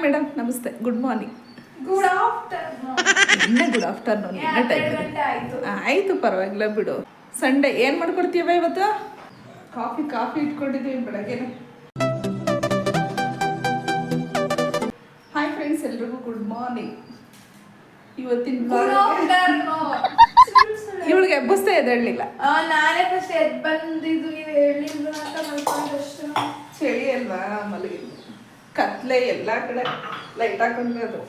Madam ನಮಸ್ತೆ, good morning. Good afternoon. ಇನ್ನೇ good afternoon, ಇನ್ನೇ ಟೈಮ್ ಆಯ್ತು, ಪರವಾಗಿಲ್ಲ ಬಿಡು. ಸಂಡೇ ಏನು ಮಾಡ್ಕೊಡ್ತೀವ ಇವತ್ತು? ಕಾಫಿ ಇಟ್ಕೊಂಡಿದ್ದೀವಿ ಬೆಳಗ್ಗೆನೆ. ಹಾಯ್ ಫ್ರೆಂಡ್ಸ್, ಎಲ್ರಿಗೂ ಗುಡ್ ಮಾರ್ನಿಂಗ್. ಇವತ್ತಿನ ಇವಳಿಗೆ ಎಬ್ಬಸ್ತಾ ಎದ್ದೇಳಲಿಲ್ಲ. ನಾನೇ ಫಸ್ಟ್ ಎದ್ದು ಬಂದಿದ್ದು, ನೀವು ಹೇಳಿದ್ರು ಅಂತ ಮಲ್ಕೊಂಡಷ್ಟು. ಚಳಿ ಅಲ್ವಾ, ಮಲಗಿದ್ದು ಕತ್ಲೆ, ಎಲ್ಲ ಕಡೆ ಲೈಟ್ ಹಾಕೊಂಡಿರೋದು.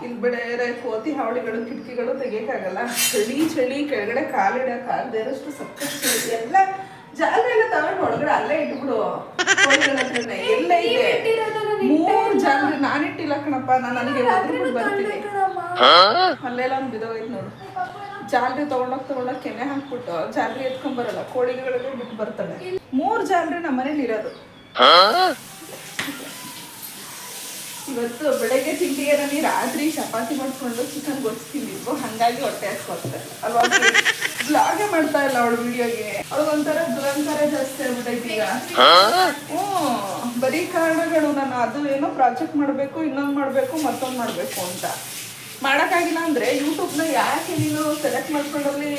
ಇಲ್ಲಿ ಬೇರೆ ಕೋತಿ ಹಾವಳಿಗಳು, ಕಿಟಕಿಗಳು ತೆಗಿಯಕ್ಕಾಗಲ್ಲ. ಚಳಿ ಕೆಳಗಡೆ ಕಾಲಿಡಕ್ಕಾಗದೇರಷ್ಟು ಸಕ್ಕತ್ ಚಳಿ. ಎಲ್ಲ ಜಾಗ ಎಲ್ಲ ತಗೊಂಡು ಒಳಗಡೆ ಅಲ್ಲೇ ಇಟ್ಬಿಡು. ಎಲ್ಲ ಇದೆ 3 ಜಾಲರಿ. ನಾನಿಟ್ಟಿಲ್ಲ ಕಣಪ್ಪ, ನನಗೆ ಒದ್ಬಿಟ್ಟು ಬರ್ತೀನಿ. ಅಲ್ಲೆಲ್ಲ ಬಿದೋಗೈತೆ ನೋಡು. ಜಾಲರಿ ತಗೊಂಡೋಗ್ ಕೆನೆ ಹಾಕ್ಬಿಟ್ಟು ಜಾಲರಿ ಎತ್ಕೊಂಡ್ಬರಲ್ಲ, ಕೋಳಿಗಳಿಗೆ ಬಿಟ್ಟು ಬರ್ತಾಳೆ. 3 ಜಾಲರಿ ನಮ್ಮ ಮನೇಲಿ ಇರೋದು. ಇವತ್ತು ಬೆಳಗ್ಗೆ ತಿಂಡಿಗೆ ನನಗೆ ರಾತ್ರಿ ಚಪಾತಿ ಮಾಡ್ಕೊಂಡು ಚಿಕನ್ ಗೊತ್ತಿದ್ದಿದ್ವು, ಹಂಗಾಗಿ ಹೊಟ್ಟೆ ಹಸ್ಕೊತಾರೆ ಅಲ್ವಾ. ಬ್ಲಾಗೇ ಮಾಡ್ತಾ ಇಲ್ಲ ಅವಳು ವಿಡಿಯೋಗೆ. ಅವಳೊಂಥರ ದುರಂಕಾರ ಜಾಸ್ತಿ ಆಗ್ಬಿಟ್ಟೈತಿ ಈಗ. ಬರೀ ಕಾರಣಗಳು. ನಾನು ಅದು ಏನೋ ಪ್ರಾಜೆಕ್ಟ್ ಮಾಡಬೇಕು, ಇನ್ನೊಂದು ಮಾಡಬೇಕು, ಮತ್ತೊಂದು ಮಾಡಬೇಕು ಅಂತ ಮಾಡೋಕ್ಕಾಗಿಲ್ಲ ಅಂದರೆ ಯೂಟ್ಯೂಬ್ನ ಯಾಕೆ ನೀನು ಸೆಲೆಕ್ಟ್ ಮಾಡ್ಕೊಂಡಲ್ಲಿ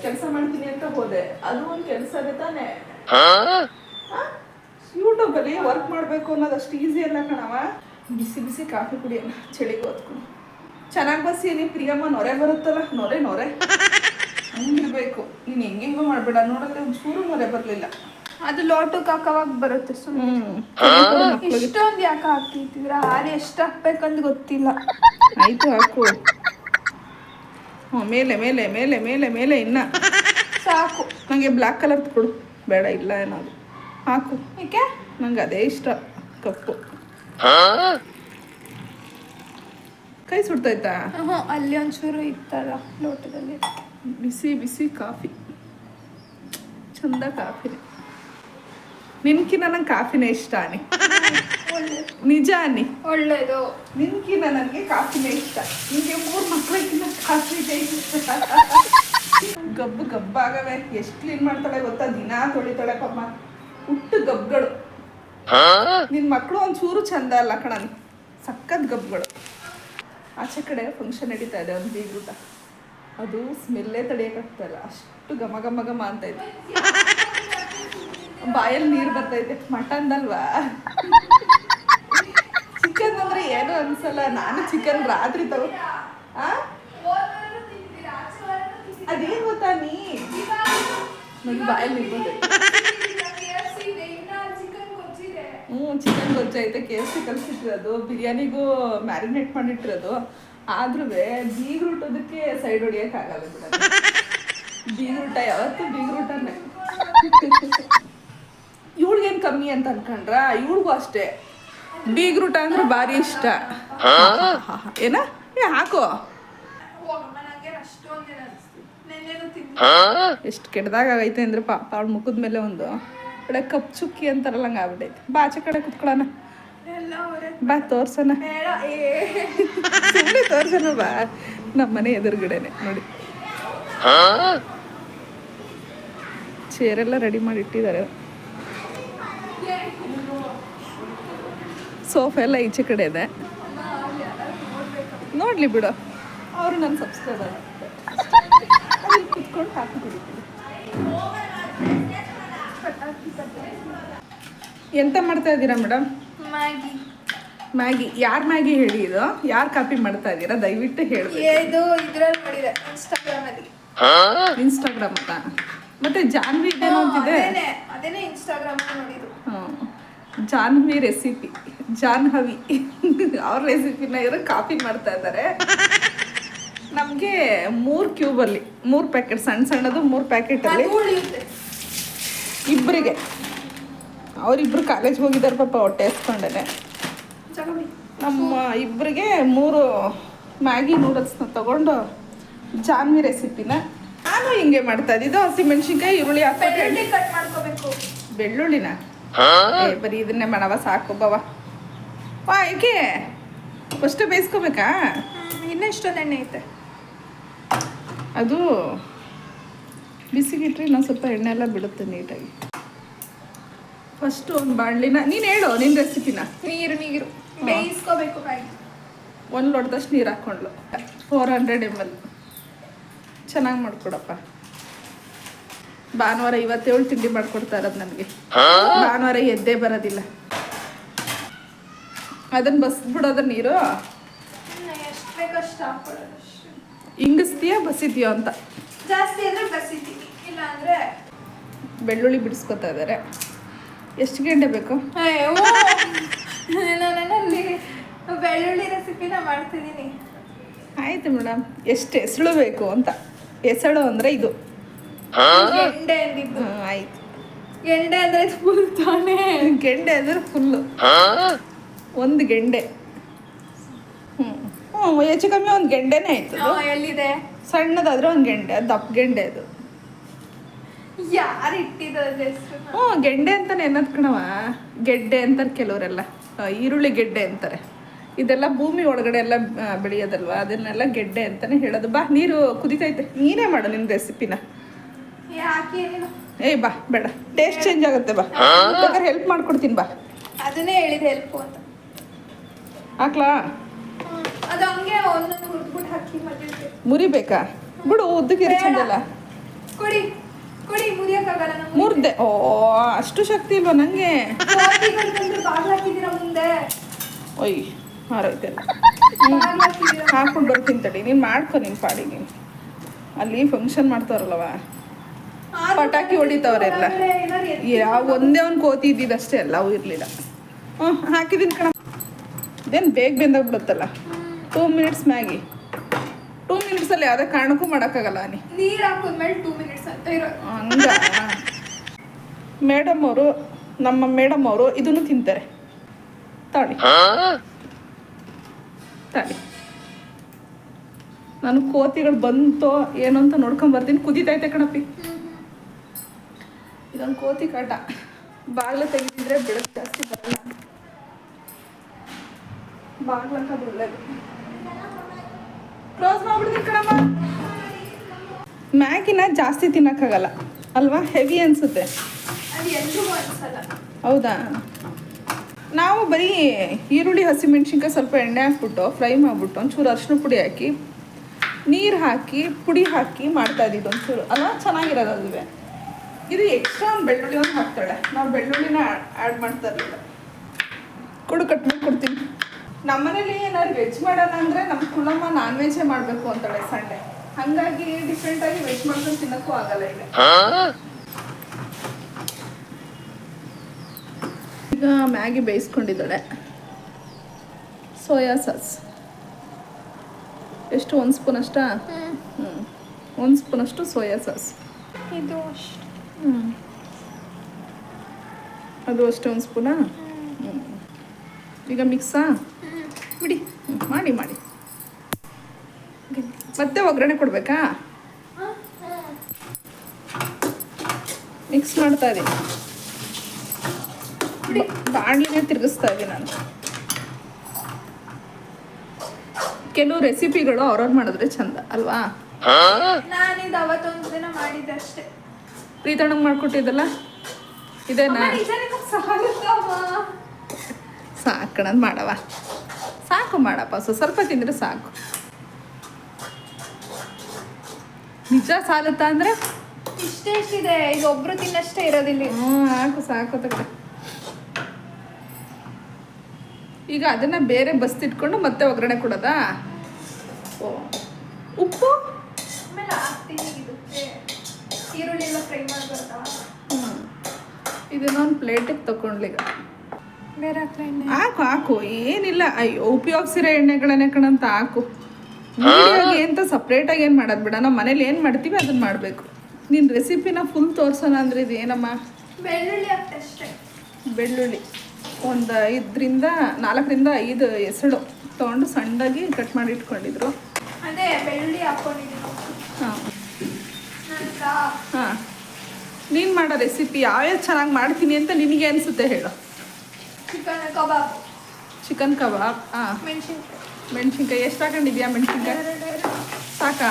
ಕೆಲಸ ಮಾಡ್ತೀನಿ ಅಂತ ಹೋದೆ. ಅದು ಒಂದು ಕೆಲಸನೇ ತಾನೆ. ಯೂಟ್ಯೂಬಲ್ಲಿ ವರ್ಕ್ ಮಾಡಬೇಕು ಅನ್ನೋದು ಅಷ್ಟು ಈಸಿ ಅಲ್ಲ ಕಣವ. ಬಿಸಿ ಕಾಫಿ ಕುಡಿಯೋಣ, ಚಳಿಗೆ ಹೊತ್ಕೊಂಡು. ಚೆನ್ನಾಗಿ ಬಸ್ಸೀನಿ ಪ್ರಿಯಮ್ಮ. ನೊರೆ ಬರುತ್ತಲ್ಲ, ನೊರೆ ಹಂಗಿರ್ಬೇಕು. ನೀನು ಹೆಂಗೆಂಗೋ ಮಾಡಬೇಡ. ನೋಡಲ್ಲಿ ಒಂದು ಚೂರು ನೊರೆ ಬರಲಿಲ್ಲ. ಅದು ಲೋಟಕ್ಕೆ ಹಾಕವಾಗ ಬರುತ್ತೆ. ಇಷ್ಟೊಂದು ಯಾಕೆ ಹಾಕ್ತಿದ್ರ? ಹಾಲು ಎಷ್ಟು ಹಾಕ್ಬೇಕಂತ ಗೊತ್ತಿಲ್ಲ. ಆಯ್ತು, ಹಾಕು. ಮೇಲೆ ಮೇಲೆ ಮೇಲೆ ಮೇಲೆ ಮೇಲೆ ಇನ್ನ ಸಾಕು. ನನಗೆ ಬ್ಲ್ಯಾಕ್ ಕಲರ್ ಕೊಡು. ಬೇಡ, ಇಲ್ಲ ಏನಾದ್ರು ಹಾಕು. ಏಕೆ? ನಂಗೆ ಅದೇ ಇಷ್ಟ, ಕಪ್ಪು. ಕೈ ಸುಡ್ತಾಯ್ತಾ? ಅಲ್ಲಿ ಒಂಚೂರು ಇತ್ತಲ್ಲ ಲೋಟದಲ್ಲಿ. ಬಿಸಿ ಕಾಫಿ, ಚಂದ ಕಾಫಿ. ನಿನ್ಕಿನ ನಂಗೆ ಕಾಫಿನೇ ಇಷ್ಟ ಅನ್ನಿ. ನಿಜ ಅನ್ನಿ, ಒಳ್ಳೇದು. ನಿನ್ಕಿನ ನನಗೆ ಕಾಫಿನೇ ಇಷ್ಟ. ನಿಮಗೆ 3 ಮಕ್ಕಳಿಗಿನ್ನ ಕಾಫಿನೇ ಇಷ್ಟ. ಗಬ್ಬಾಗವೆ. ಎಷ್ಟು ಕ್ಲೀನ್ ಮಾಡ್ತಾಳೆ ಗೊತ್ತಾ? ದಿನಾ ತೊಳಿತಾಳೆ ಪಾಪ. ಹುಟ್ಟು ಗಬ್ಗಳು. ನಿನ್ನ ಮಕ್ಕಳು ಒಂಚೂರು ಚಂದ ಅಲ್ಲ ಕಣ, ಸಖತ್ ಗಬ್ಗಳು. ಆಚೆ ಕಡೆ ಫಂಕ್ಷನ್ ನಡೀತಾ ಇದೆ, ಒಂದು ಬೀಗ್ರೂಟ. ಅದು ಸ್ಮೆಲ್ಲೇ ತಡೆಯೋಕ್ಕಾಗ್ತಾ ಇಲ್ಲ, ಅಷ್ಟು ಘಮ ಅಂತ ಇದೆ. ಬಾಯಲ್ಲಿ ನೀರು ಬರ್ತೈತೆ. ಮಟನ್ದಲ್ವಾ? ಚಿಕನ್ ಅಂದ್ರೆ ಏನು ಅನ್ಸಲ್ಲ. ನಾನು ಚಿಕನ್ ರಾತ್ರಿ ಅದೇನು ಗೊತ್ತಾ ನೀ, ನನಗೆ ಬಾಯಲ್ಲಿ ನೀರು ಬರ್ತೈತೆ. ಚಿಕನ್ ಗೊಜ್ಜು ಐತೆ, KFC ಕಲಿಸಿಟ್ಟಿರೋದು, ಬಿರಿಯಾನಿಗೂ ಮ್ಯಾರಿನೇಟ್ ಮಾಡಿಟ್ಟಿರೋದು. ಆದ್ರೂ ಬೀಗ್ರೂಟೋದಕ್ಕೆ ಸೈಡ್ ಹೊಡಿಯೋಕ್ಕಾಗಲ್ಲ ಬಿಡ. ಬೀಗ್ರೂಟ ಯಾವತ್ತು ಬೀಗ್ರೂಟನೇ. ಇವಳಿಗೇನು ಕಮ್ಮಿ ಅಂತ ಅನ್ಕೊಂಡ್ರ? ಇವಳಿಗೂ ಅಷ್ಟೇ ಬೀಗ್ರೂಟ ಅಂದ್ರೆ ಭಾರಿ ಇಷ್ಟ. ಏನ ಹಾಕೋ. ಎಷ್ಟು ಕೆಟ್ಟದಾಗೈತೆ ಅಂದ್ರೆ ಪಾಪ ಅವಳ ಮುಖದ ಮೇಲೆ ಒಂದು ಕಡೆ ಕಪ್ ಚುಕ್ಕಿ ಅಂತಾರಲ್ಲ, ಹಂಗೆ ಆಗ್ಬಿಟ್ಟೈತೆ. ಬಾ ಆಚೆ ಕಡೆ ಕುತ್ಕೊಳ್ಳೋಣ, ಬಾ ತೋರ್ಸೋಣ. ಸುಮ್ಮನೆ ತೋರ್ಸೋಣ ಬಾ. ನಮ್ಮನೆ ಎದುರುಗಡೆನೆ ನೋಡಿ, ಚೇರೆಲ್ಲ ರೆಡಿ ಮಾಡಿ ಇಟ್ಟಿದ್ದಾರೆ. ಸೋಫಾ ಎಲ್ಲ ಈಚೆ ಕಡೆ ಇದೆ. ನೋಡ್ಲಿ ಬಿಡು, ಅವರು ನನ್ನ ಸಬ್ಸ್ಕ್ರೈಬರ್. ಕುತ್ಕೊಂಡು ಹಾಕಿ ಬಿಡ್ತೀನಿ. ಎಂತ ಮಾಡ್ತಾ ಇದ್ದೀರಾ ಮೇಡಮ್? ಮ್ಯಾಗಿ. ಯಾರು ಮ್ಯಾಗಿ ಹೇಳಿ? ಇದು ಯಾರು ಕಾಪಿ ಮಾಡ್ತಾ ಇದ್ದೀರಾ? ದಯವಿಟ್ಟು ಹೇಳಿ. ಇನ್ಸ್ಟಾಗ್ರಾಮ್ ಅಂತ. ಮತ್ತೆ ಜಾನ್ವಿ ಏನೋ ಅಂತಿದೆ. ಜಾನ್ವಿ ರೆಸಿಪಿ, ಜಾಹ್ನವಿ ಅವ್ರ ರೆಸಿಪಿನ ಇವರು ಕಾಪಿ ಮಾಡ್ತಾ ಇದ್ದಾರೆ. ನಮಗೆ 3 ಕ್ಯೂಬಲ್ಲಿ 3 ಪ್ಯಾಕೆಟ್, ಸಣ್ಣದು 3 ಪ್ಯಾಕೆಟಲ್ಲಿ ಇಬ್ಬರಿಗೆ. ಅವರಿಬ್ಬರು ಕಾಲೇಜ್ಗೆ ಹೋಗಿದ್ದಾರೆ ಪಾಪ, ಹೊಟ್ಟೆ ಹಸ್ಕೊಂಡೇನೆ. ನಮ್ಮ ಇಬ್ಬರಿಗೆ 3 ಮ್ಯಾಗಿ ನೂಡಲ್ಸ್ನ ತಗೊಂಡು ಜಾನ್ವಿ ರೆಸಿಪಿನ ನಾನು ಹಿಂಗೆ ಮಾಡ್ತಾ ಇದ್ದಿದ್ದು. ಹಸಿಮೆಣ್ಸಿನ್ಕಾಯಿ, ಈರುಳ್ಳಿ ಹಾಕ್ಬಿಟ್ಟು ಕಟ್ ಮಾಡ್ಕೋಬೇಕು. ಬೆಳ್ಳುಳ್ಳಿನ ಬರೀ ಇದನ್ನೇ ಮಾಡವ, ಸಾಕು ಬವ. ಏಕೆ ಫಸ್ಟ್ ಬೇಯಿಸ್ಕೋಬೇಕಾ? ಇನ್ನೂ ಇಷ್ಟೊಂದು ಎಣ್ಣೆ ಐತೆ. ಅದು ಬಿಸಿಗಿಟ್ರೆ ಇನ್ನೊಂದು ಸ್ವಲ್ಪ ಎಣ್ಣೆ ಎಲ್ಲ ಬಿಡುತ್ತೆ ನೀಟಾಗಿ. ಫಸ್ಟು ಒಂದು ಬಾಣಲಿನ, ನೀನು ಹೇಳು ನಿನ್ನ ರೆಸಿಪಿನ. ನೀರು ಬೇಯಿಸ್ಕೋಬೇಕು ಮ್ಯಾಗಿ. 1 ಲೋಟದಷ್ಟು ನೀರು ಹಾಕ್ಕೊಂಡ್ಲು 400 ml. ಚೆನ್ನಾಗಿ ಮಾಡ್ಕೊಡಪ್ಪ. ಭಾನುವಾರ 57 ತಿಂಡಿ ಮಾಡ್ಕೊಡ್ತಾ ಇರೋದು ನನಗೆ. ಭಾನುವಾರ ಎದ್ದೇ ಬರೋದಿಲ್ಲ. ಅದನ್ನು ಬಸ್ಬಿಡೋದ ನೀರು ಎಷ್ಟು ಬೇಕಷ್ಟು ಹಾಕೊಳ್ಳೋದು. ಹಿಂಗಿಸ್ತೀಯ ಬಸಿತೀಯೋ ಅಂತ. ಜಾಸ್ತಿ ಅಂದರೆ ಬಸಿತೀವಿ, ಇಲ್ಲ ಅಂದರೆ ಬೆಳ್ಳುಳ್ಳಿ ಬಿಡಿಸ್ಕೊತಾ ಇದ್ದಾರೆ. ಎಷ್ಟು ಗಂಟೆ ಬೇಕು? ನಾನಲ್ಲಿ ಬೆಳ್ಳುಳ್ಳಿ ರೆಸಿಪಿನ ಮಾಡ್ತಿದ್ದೀನಿ. ಆಯ್ತು ಮೇಡಮ್. ಎಷ್ಟು ಎಸಳು ಬೇಕು ಅಂತ. ಎಸಳು ಅಂದರೆ ಇದು ಗೆಂಡೆ ಅಂದಿದ್ದು. ಆಯ್ತು. ಗೆಂಡೆ ಅಂದರೆ ಫುಲ್ ತಾನೇ. ಗೆಂಡೆ ಅಂದರೆ ಫುಲ್ಲು 1 ಗೆಂಡೆ. ಹೆಚ್ಚು ಕಮ್ಮಿ 1 ಗೆಂಡೆನೇ ಆಯ್ತು. ಎಲ್ಲಿದೆ? ಸಣ್ಣದಾದ್ರೆ 1 ಗೆಂಡೆ, ಅದು ದಪ್ಪ ಗೆಂಡೆ ಅದು. ಯಾರು ಇಟ್ಟಿದ್ದಾರೆ? ಗೆಂಡೆ ಅಂತಾನೆ ಏನದ್ ಕಣವ. ಗೆಡ್ಡೆ ಅಂತಾರೆ ಕೆಲವರೆಲ್ಲ. ಈರುಳ್ಳಿ ಗೆಡ್ಡೆ ಅಂತಾರೆ. ಇದೆಲ್ಲ ಭೂಮಿ ಒಳಗಡೆ ಎಲ್ಲ ಬೆಳೆಯೋದಲ್ವಾ, ಅದನ್ನೆಲ್ಲ ಗೆಡ್ಡೆ ಅಂತಾನೆ ಹೇಳೋದು. ಬಾ, ನೀರು ಕುದಿತೈತೆ, ನೀನೇ ಮಾಡು ನಿನ್ನ ರೆಸಿಪಿನ. ಏಯ್ ಬಾ, ಬೇಡ, ಟೇಸ್ಟ್ ಚೇಂಜ್ ಆಗುತ್ತೆ. ಬಾ, ಬೇಕಾದ್ರೆ ಹೆಲ್ಪ್ ಮಾಡ್ಕೊಡ್ತೀನಿ. ಬಾ, ಅದನ್ನೇ ಹೇಳಿದೆ ಹೆಲ್ಪ್ ಅಂತ. ಹಾಕ್ಲಾ? ಅದು ಹಂಗೆ ಒಂದೊಂದು ಹುರ್ದ್ಬಿಟ್ಟು ಹಾಕಿ ಮತ್ತೆ ಮುರಿಬೇಕಾ? ಬಿಡು, ಉದ್ದಕ್ಕೆ ಚಂದಲ್ಲ. ಕೊಡಿ ಕೊಡಿ, ಮುರಿಯಕ್ಕಾಗಲ್ಲ. ಮುರ್ದೆ. ಓ, ಅಷ್ಟು ಶಕ್ತಿ ಇಲ್ವಾ ನಂಗೆ? ಹಾಕಿದ್ದೀರಾ ಮುಂದೆ? ಒಯ್ ಮಾರೋಯ್ತಲ್ಲ. ಹಾಕ್ಕೊಂಡು ಬರ್ತೀನಿ ತಡಿ. ನೀನು ಮಾಡ್ಕೊ ನಿನ್ನ ಪಾಡಿಗೆ. ಅಲ್ಲಿ ಫಂಕ್ಷನ್ ಮಾಡ್ತಾರಲ್ಲವ, ಪಟಾಕಿ ಹೊಡಿತಾವ್ರೆಲ್ಲ. ಯಾವ ಒಂದೇ ಒಂದು ಕೋತಿ ಇದ್ದಿದ್ದಷ್ಟೇ, ಎಲ್ಲ ಅವು ಇರಲಿಲ್ಲ. ಹಾಕಿದ್ದೀನಿ ಕಣ. ಇದೇನು ಬೇಗ ಬೆಂದಾಗ್ಬಿಡುತ್ತಲ್ಲ. 2 ಮಿನಿಟ್ಸ್ ಮ್ಯಾಗಿ. 2 ಮಿನಿಟ್ಸಲ್ಲಿ ಯಾವುದೇ ಕಾರಣಕ್ಕೂ ಮಾಡೋಕ್ಕಾಗಲ್ಲ. ನೀರು ಹಾಕಿದ್ಮೇಲೆ 2 ಮಿನಿಟ್ಸ್ ಅಂತ ಇರೋದು. ಹಂಗ ನಮ್ಮ ಮೇಡಮ್ ಅವರು ಇದನ್ನು ತಿಂತಾರೆ. ತಾಳಿ ತಾಳಿ. ನಾನು ಕೋತಿಗಳು ಬಂತೋ ಏನೋ ಅಂತ ನೋಡ್ಕೊಂಡ್ ಬರ್ತೀನಿ. ಕುದಿತೈತೆ ಕಣಪ್ಪಿ. ಇದೊಂದು ಕೋತಿ ಕಾಟ. ಬಾಗಿಲು ತೆಗೆದಿದ್ರೆ ಬೆಳಕು ಜಾಸ್ತಿ ಬರಲ್ಲ. ಬಾಗ್ಲಂತ ಒಳ್ಳೇದು. ಕ್ಲೋಸ್ ಮಾಡ್ಬಿಡ್ತೀನಿ ಕಣಮ್ಮ. ಮ್ಯಾಗಿನ ಜಾಸ್ತಿ ತಿನ್ನಕ್ಕಾಗಲ್ಲ ಅಲ್ವಾ, ಹೆವಿ ಅನ್ಸುತ್ತೆ. ಅದು ಎಲ್ರಿಗೂ ಅನ್ಸಲ್ಲ. ಹೌದಾ? ನಾವು ಬರೀ ಈರುಳ್ಳಿ, ಹಸಿಮೆಣ್ಸಿನ್ಕಾಯಿ, ಸ್ವಲ್ಪ ಎಣ್ಣೆ ಹಾಕ್ಬಿಟ್ಟು ಫ್ರೈ ಮಾಡಿಬಿಟ್ಟು ಒಂಚೂರು ಅರಿಶಿನ ಪುಡಿ ಹಾಕಿ, ನೀರು ಹಾಕಿ, ಪುಡಿ ಹಾಕಿ ಮಾಡ್ತಾ ಇದ್ದಿದ್ದು ಒಂಚೂರು ಅಲ್ವಾ, ಚೆನ್ನಾಗಿರೋದು ಅಲ್ವೇ. ಇದು ಎಕ್ಸ್ಟ್ರಾ ಒಂದು ಬೆಳ್ಳುಳ್ಳಿ ಒಂದು ಹಾಕ್ತಾಳೆ. ನಾವು ಬೆಳ್ಳುಳ್ಳಿನ ಆ್ಯಡ್ ಮಾಡ್ತಾ ಇರಲಿಲ್ಲ. ಕೊಡು, ಕಟ್ ಮಾಡಿ ಕೊಡ್ತೀನಿ. ನಮ್ಮನೇಲಿ ಏನಾದ್ರು ವೆಜ್ ಮಾಡೋಣ ಅಂದರೆ ನಮ್ಮ ಕುಲಮ್ಮ ನಾನ್ ವೆಜ್ಜೇ ಮಾಡಬೇಕು ಅಂತಾಳೆ ಸಂಡೆ. ಹಾಗಾಗಿ ಡಿಫ್ರೆಂಟಾಗಿ ವೆಜ್ ಮಾಡ್ಕೊಂಡು ತಿನ್ನೋಕ್ಕೂ ಆಗಲ್ಲ. ಈಗ ಮ್ಯಾಗಿ ಬೇಯಿಸ್ಕೊಂಡಿದ್ದಾಳೆ. ಸೋಯಾ ಸಾಸ್ ಎಷ್ಟು? 1 ಸ್ಪೂನ್ ಅಷ್ಟಾ? 1 ಸ್ಪೂನ್ ಅಷ್ಟು ಸೋಯಾ ಸಾಸ್. ಇದು ಅಷ್ಟು. ಅದು ಅಷ್ಟೇ 1 ಸ್ಪೂನಾ? ಈಗ ಮಿಕ್ಸಾ ಬಿಡಿ. ಮಾಡಿ ಮತ್ತೆ ಒಗ್ಗರಣೆ ಕೊಡಬೇಕಾ? ಮಿಕ್ಸ್ ಮಾಡ್ತಾ ಇದ್ದೀನಿ. ಬಾಣಲಿನೇ ತಿರುಗಿಸ್ತಾ ಇದ್ದೀನಿ ನಾನು. ಕೆಲವು ರೆಸಿಪಿಗಳು ಅವ್ರವ್ರು ಮಾಡಿದ್ರೆ ಚಂದ ಅಲ್ವಾ? ನಾನಿದು ಅವತ್ತೊಂದು ದಿನ ಮಾಡಿದ್ದೆ ಅಷ್ಟೇ. ಪ್ರೀತಣ್ಣಂಗೆ ಮಾಡ್ಕೊಟ್ಟಿದ್ದಲ್ಲ ಇದೇನಾ? ಸಾಕಣದ್ ಮಾಡವ. ಸಾಕು ಮಾಡಪ್ಪ, ಸ್ವಲ್ಪ ತಿಂದರೆ ಸಾಕು. ನಿಜ ಸಾಲುತ್ತಾ ಅಂದರೆ ಇಷ್ಟೇ ಇದು ಒಬ್ರು ತಿನ್ನಷ್ಟೇ ಇರೋದಿಲ್ಲ. ಹಾಕು, ಸಾಕು ತಗಡೆ. ಈಗ ಅದನ್ನ ಬೇರೆ ಬಸ್ತಿಟ್ಕೊಂಡು ಮತ್ತೆ ಒಗ್ಗರಣೆ ಕೊಡೋದಾ? ಓ, ಉಪ್ಪು ಆಮೇಲೆ ಹಾಕ್ತೀನಿ. ಇದಕ್ಕೆ ಈರುಳ್ಳಿ ಎಲ್ಲ ಫ್ರೈ ಮಾಡ್ಬಾರ್ದಾ? ಇದನ್ನೊಂದು ಪ್ಲೇಟಿಗೆ ತಗೊಂಡ್ಲೀಗ. ಬೇರೆ ಹಾಕು ಏನಿಲ್ಲ. ಅಯ್ಯೋ, ಉಪಯೋಗಿಸಿರೋ ಎಣ್ಣೆಗಳನ್ನೇ ಕಣಂತ ಹಾಕು. ಅಂತ ಸಪ್ರೇಟಾಗಿ ಏನು ಮಾಡೋದು ಬಿಡ. ನಮ್ಮ ಮನೇಲಿ ಏನು ಮಾಡ್ತೀವಿ ಅದನ್ನ ಮಾಡಬೇಕು. ನಿನ್ನ ರೆಸಿಪಿನ ಫುಲ್ ತೋರಿಸೋಣ ಅಂದರೆ ಇದು ಏನಮ್ಮ? ಬೆಳ್ಳುಳ್ಳಿ ಅಷ್ಟೇ. ಬೆಳ್ಳುಳ್ಳಿ ಒಂದು 4ರಿಂದ 5 ಎಸಳು ತೊಗೊಂಡು ಸಣ್ಣದಾಗಿ ಕಟ್ ಮಾಡಿ ಇಟ್ಕೊಂಡಿದ್ರು. ಅದೇ ಬೆಳ್ಳುಳ್ಳಿ ಹಾಕ್ಕೊಂಡಿದ್ದೀನಿ. ಹಾಂ, ನೀನು ಮಾಡೋ ರೆಸಿಪಿ ಯಾವ್ಯಾವ್ದು ಚೆನ್ನಾಗಿ ಮಾಡ್ತೀನಿ ಅಂತ ನಿನಗೆ ಅನಿಸುತ್ತೆ ಹೇಳು. ಚಿಕನ್ ಕಬಾಬ್. ಹಾಂ, ಮೆಣಸಿನ್ಕಾಯಿ ಎಷ್ಟು ಹಾಕೊಂಡಿದ್ಯಾ? ಮೆಣಸಿನ್ಕಾಯಿ ಸಾಕಾ?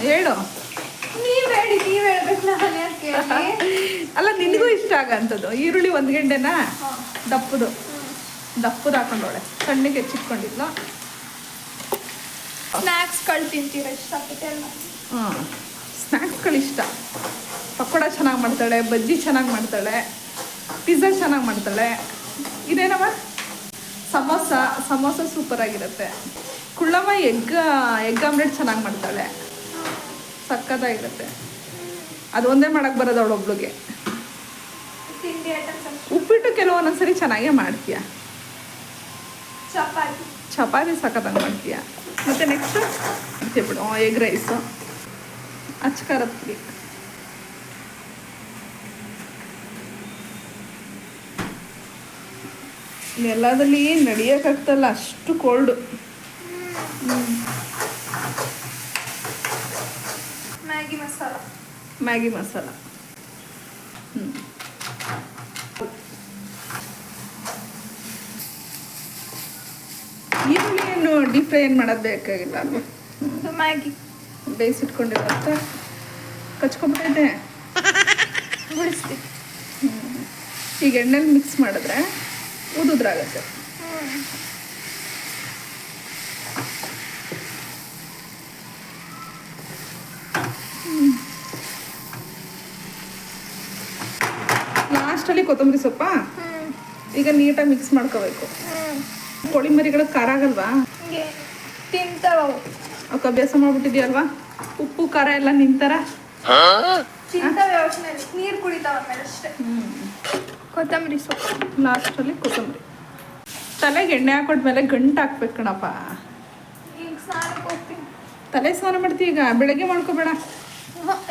ಹೇಳು. ನೀವ್ ಹೇಳ್ಬೇಕು ನಾನು ಯಾಕೆ ಹೇಳಿ? ಅಲ್ಲ ನಿನಗೂ ಇಷ್ಟ ಆಗಂಥದ್ದು ಈರುಳ್ಳಿ ಒಂದು ಗೆಂಡೆನ ದಪ್ಪದು ಹಾಕೊಂಡೋಳೆ ಸಣ್ಣಗೆ ಹೆಚ್ಚಿಟ್ಕೊಂಡಿದ್ಲು. ಸ್ನ್ಯಾಕ್ಸ್ಗಳು ತಿಂತೀರ ಇಷ್ಟಪಟ್ಟು ಎಲ್ಲ? ಹಾಂ ಸ್ನ್ಯಾಕ್ಸ್ಗಳು ಇಷ್ಟ. ಪಕೋಡ ಚೆನ್ನಾಗಿ ಮಾಡ್ತಾಳೆ, ಬಜ್ಜಿ ಚೆನ್ನಾಗಿ ಮಾಡ್ತಾಳೆ, ಪಿಜ್ಜಾ ಚೆನ್ನಾಗಿ ಮಾಡ್ತಾಳೆ. ಇದೇನವ ಸಮೋಸ ಸೂಪರಾಗಿರುತ್ತೆ. ಕುಳ್ಳಮ್ಮ ಎಗ್ ಆಮ್ಲೆಟ್ ಚೆನ್ನಾಗಿ ಮಾಡ್ತಾಳೆ, ಸಕ್ಕತ್ತಾಗಿರುತ್ತೆ. ಅದು ಒಂದೇ ಮಾಡಕ್ಕೆ ಬರೋದು ಅವಳೊಬ್ಳಿಗೆ. ತಿಂಡಿ ಐಟಮ್ಸ್ ಉಪ್ಪಿಟ್ಟು ಕೆಲವೊಂದೊಂದ್ಸರಿ ಚೆನ್ನಾಗೇ ಮಾಡ್ತೀಯ. ಚಪಾತಿ ಸಕ್ಕತ್ತಾಗಿ ಮಾಡ್ತೀಯ. ಮತ್ತು ನೆಕ್ಸ್ಟು ಮಾಡ್ತೀಯ ಬಿಡು ಎಗ್ ರೈಸು, ಅಚ್ಕಾರದ ಪುಡಿ. ಎಲ್ಲದಲ್ಲಿ ನಡೆಯೋಕ್ಕಾಗ್ತಲ್ಲ, ಅಷ್ಟು ಕೋಲ್ಡು. ಮ್ಯಾಗಿ ಮಸಾಲ ಈರುಳ್ಳಿಯನ್ನು ಡೀಪ್ ಫ್ರೈ ಏನು ಮಾಡೋದು ಬೇಕಾಗಿಲ್ಲ ಅಲ್ವಾ? ಮ್ಯಾಗಿ ಬೇಯಿಸಿಟ್ಕೊಂಡಿರುತ್ತೆ, ಕಚ್ಕೊಂಡ್ಬಿಟ್ಟೈತೆ. ಬಿಡಿಸ್ತೀವಿ. ಈಗ ಎಣ್ಣೆಲಿ ಮಿಕ್ಸ್ ಮಾಡಿದ್ರೆ ಉದುದ್ರಾಗತ್ತೆ. ಲಾಸ್ಟಲ್ಲಿ ಕೊತ್ತಂಬರಿ ಸೊಪ್ಪ ಈಗ ನೀಟಾಗಿ ಮಿಕ್ಸ್ ಮಾಡ್ಕೋಬೇಕು. ಕೋಳಿ ಮರಿಗಳು ಖಾರ ಆಗಲ್ವಾ? ತಿಂತಾವ ಅವಕ್ಕೆ ಅಭ್ಯಾಸ ಮಾಡ್ಬಿಟ್ಟಿದ್ಯಲ್ವಾ? ಉಪ್ಪು ಖಾರ ಎಲ್ಲ ನಿಂತಾರ ತಿಂತಾವೆ. ನೀರು ಕುಡಿತಾವ ಆಮೇಲೆ ಅಷ್ಟೇ. ಕೊತ್ತಂಬರಿ ಸೊಪ್ಪು ಲಾಸ್ಟಲ್ಲಿ ಕೊತ್ತಂಬರಿ. ತಲೆಗೆ ಎಣ್ಣೆ ಹಾಕೊಟ್ಮೇಲೆ ಗಂಟು ಹಾಕ್ಬೇಕು ಕಣಪ್ಪ. ಈಗ ಸ್ನಾನಕ್ಕೆ ಹೋಗ್ತೀನಿ. ತಲೆ ಸ್ನಾನ ಮಾಡ್ತೀವಿ ಈಗ, ಬೆಳಗ್ಗೆ ಮಾಡ್ಕೋಬೇಡ.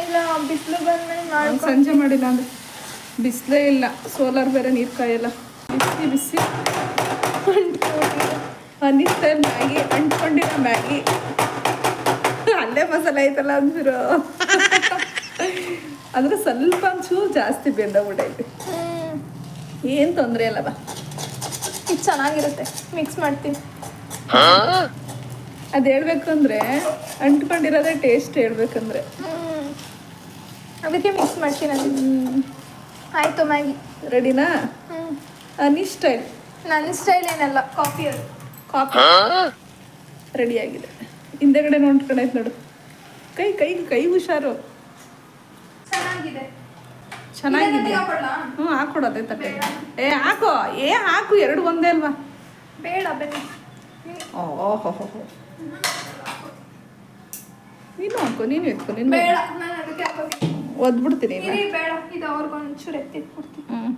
ಇಲ್ಲ ಬಿಸಿಲು ಬಂದ್ಮೇಲೆ ಮಾಡಿ. ಸಂಜೆ ಮಾಡಿಲ್ಲ ಅಂದ್ರೆ ಬಿಸಿಲೇ ಇಲ್ಲ, ಸೋಲಾರ್ ಬೇರೆ ನೀರು ಕಾಯಲ್ಲ. ಬಿಸಿ ಬಿಸಿ ಅನ್ನಿಸ್ತಾ ಮ್ಯಾಗಿ, ಅಂಟ್ಕೊಂಡಿರೋ ಮ್ಯಾಗಿ, ಅಲ್ಲೇ ಮಸಾಲೆ ಐತಲ್ಲ ಅಂದಿರೋ ಅಂದ್ರೆ ಸ್ವಲ್ಪ ಒಂಚೂರು ಜಾಸ್ತಿ ಬೆಂದೋಗ್ಬಿಟ್ಟೈತೆ. ಏನು ತೊಂದರೆ ಅಲ್ಲವ, ಇದು ಚೆನ್ನಾಗಿರುತ್ತೆ. ಮಿಕ್ಸ್ ಮಾಡ್ತೀನಿ. ಅದು ಹೇಳ್ಬೇಕು ಅಂದರೆ ಅಂಟ್ಕೊಂಡಿರೋದೇ ಟೇಸ್ಟ್ ಹೇಳ್ಬೇಕಂದ್ರೆ. ಅದಕ್ಕೆ ಮಿಕ್ಸ್ ಮಾಡ್ತೀನಿ. ಆಯಿತು ಮ್ಯಾಗಿ ರೆಡಿನಾ? ನೀ ಸ್ಟೈಲ್. ನನ್ನ ಸ್ಟೈಲ್ ಏನಲ್ಲ, ಕಾಫಿ ಅದು. ಕಾಫಿ ರೆಡಿಯಾಗಿದೆ. ಹಿಂದೆಗಡೆ ನೋಡ್ಕೊಂಡೈತೆ ನೋಡು. ಕೈ ಹುಷಾರು. ಚೆನ್ನಾಗಿದೆ. ಚೆನ್ನಾಗಿದೆ. ಹ್ಞೂ ಹಾಕೊಡೋದೆ ತಟ್ಟೆ. ಹಾಕು ಎರಡು ಒಂದೇ ಅಲ್ವಾ? ಬೇಡ ಬನ್ನಿ. ಓಹೋ ನೀನು ಹಾಕೋ, ನೀನು ಎತ್ಕೊ. ನೀನು ಬೇಡ, ನಾನು ಅದಕ್ಕೆ ಹಾಕೋತೀನಿ. ಒದ್ಬಿಡ್ತೀನಿ. ಬೇಡ, ಇದು ಅವ್ರಿಗೊಂಚೂರು ಎತ್ತಿಟ್ಬಿಡ್ತೀನಿ.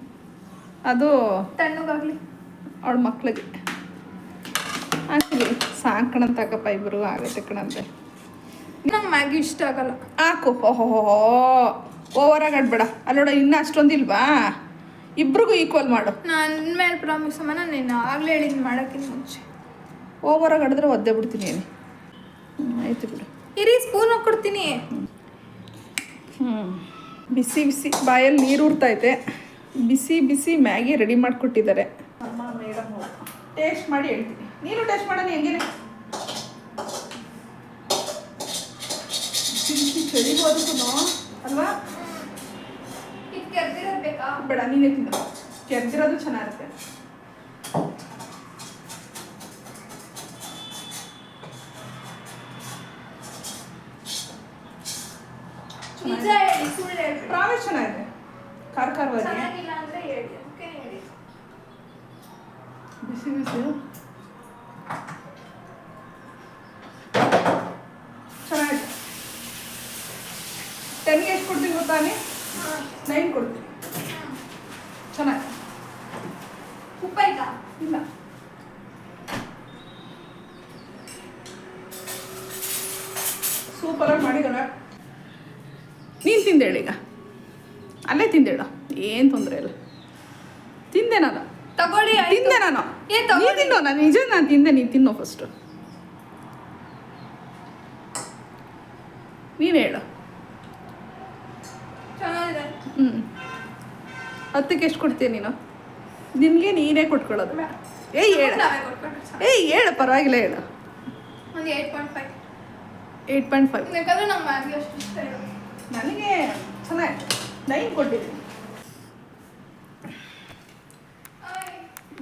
ಅದು ತಣ್ಣಗಾಗ್ಲಿ ಅವಳ ಮಕ್ಳಿಗೆ ಹಾಕಿದ್ವಿ. ಸಾಕಣಂತ ಹಾಕಪ್ಪ, ಇಬ್ಬರು ಆಗುತ್ತೆ ಕಣಂತೆ. ನಂಗೆ ಮ್ಯಾಗಿ ಇಷ್ಟ ಆಗಲ್ಲ. ಹಾಕು. ಓಹೋ ಓವರಾಗಿ ಆಡ್ಬೇಡ. ಅಲ್ಲೋಡ ಇನ್ನೂ ಅಷ್ಟೊಂದಿಲ್ವಾ? ಇಬ್ರಿಗೂ ಈಕ್ವಲ್ ಮಾಡು. ನನ್ನ ಮೇಲೆ ಪ್ರಾಮಿಸ್ ಅಮ್ಮ, ನಾನು ಆಗಲೇ ಹೇಳಿದ್ದು ಮಾಡೋಕ್ಕಿಂತ ಮುಂಚೆ. ಓವರಾಗಿ ಆಡಿದ್ರೆ ಒದ್ದೆ ಬಿಡ್ತೀನಿ ಏನು. ಆಯ್ತು ಬಿಡು. ಇರಿ ಸ್ಪೂನ್ ಕೊಡ್ತೀನಿ. ಬಿಸಿ ಬಿಸಿ ಬಾಯಲ್ಲಿ ನೀರು ಉರ್ತೈತೆ. ಬಿಸಿ ಬಿಸಿ ಮ್ಯಾಗಿ ರೆಡಿ ಮಾಡಿಕೊಟ್ಟಿದ್ದಾರೆ ಅಮ್ಮ ಮೇಡಮ್. ಟೇಸ್ಟ್ ಮಾಡಿ ಹೇಳ್ತೀನಿ. ನೀನು ಟೇಸ್ಟ್ ಮಾಡೋಣ ಹೆಂಗೇನೆ. ಬಿಸಿ ಬಿಸಿ ಚಳಿಗೋದಕ್ಕೂ ಅಲ್ವಾ? ಇದು ಕೆರ್ದಿರೋದು ಬೇಕಾ? ಬೇಡ, ನೀನೇ ತಿನ್ನು. ಕೆರ್ದಿರೋದು ಚೆನ್ನಾಗಿರುತ್ತೆ. ನಿಜ ಹೇಳಿ, ಸುಳ್ಳು ಹೇಳಿ. ಪ್ರಾವೆ ಚೆನ್ನಾಗಿದೆ. ಖಾರವಾಗಿ ಚೆನ್ನಾಗಿಲ್ಲ ಅಂದರೆ ಹೇಳಿ. ಓಕೆ ಹೇಳಿ. ಬಿಸಿ ಬಿಸಿ ಚೆನ್ನಾಗಿದೆ. 10ಗೆ ಎಷ್ಟು ಕೊಡ್ತೀನಿ ಗೊತ್ತಾನೆ? 9 ಕೊಡ್ತೀನಿ. ಚೆನ್ನಾಗಿ. ಉಪ್ಪಾಯ್ತಾ? ಇಲ್ಲ. ಸೂಪರಾಗಿ ಮಾಡಿದಳ. ನೀನು ತಿಂದೇಳು ಈಗ. ಅಲ್ಲೇ ತಿಂದೇಳು, ಏನು ತೊಂದರೆ ಇಲ್ಲ. ತಿಂದೆ ನಾನು. ತಗೊಳ್ಳಿ. ತಿಂದೆ ನಾನು. ನೀ ತಿನ್ನೋ. ನಾನು ನಿಜ ನಾನು ತಿಂದೆ, ನೀನು ತಿನ್ನೋ ಫಸ್ಟು. ನೀನು ಹೇಳು. ಚೆನ್ನಾಗಿದೆ. 10ಕ್ಕೆ ಎಷ್ಟು ಕೊಡ್ತೀಯ ನೀನು? ನಿನಗೆ ನೀನೇ ಕೊಟ್ಕೊಳ್ಳೋದು. ಹೇಳು ಪರವಾಗಿಲ್ಲ, ಹೇಳು. ಒಂದು 8.5. 8.5. ಯಾಕಂದ್ರೆ ನಮ್ಮ ಮ್ಯಾಗಿ ಅಷ್ಟು ಇಷ್ಟ ಇಲ್ಲ. ನನಗೆ ಚೆನ್ನಾಗಿ 9 ಕೊಟ್ಟಿದ್ದೀನಿ.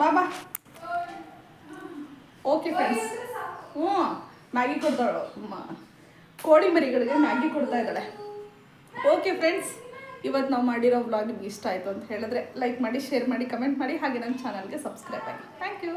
ಬಾಬಾ ಓಕೆ ಫ್ರೆಂಡ್ಸ್. ಹ್ಞೂ ಮ್ಯಾಗಿ ಕೊಡ್ತಾಳು ಕೋಳಿ ಮರಿಗಳಿಗೆ ಮ್ಯಾಗಿ ಕೊಡ್ತಾ ಇದ್ದಾಳೆ. ಓಕೆ ಫ್ರೆಂಡ್ಸ್, ಇವತ್ತು ನಾವು ಮಾಡಿರೋ ವ್ಲಾಗ್ ನಿಮ್ಗೆ ಇಷ್ಟ ಆಯಿತು ಅಂತ ಹೇಳಿದ್ರೆ ಲೈಕ್ ಮಾಡಿ, ಶೇರ್ ಮಾಡಿ, ಕಮೆಂಟ್ ಮಾಡಿ, ಹಾಗೆ ನನ್ನ ಚಾನಲ್ಗೆ ಸಬ್ಸ್ಕ್ರೈಬ್ ಆಗಿ. Thank you.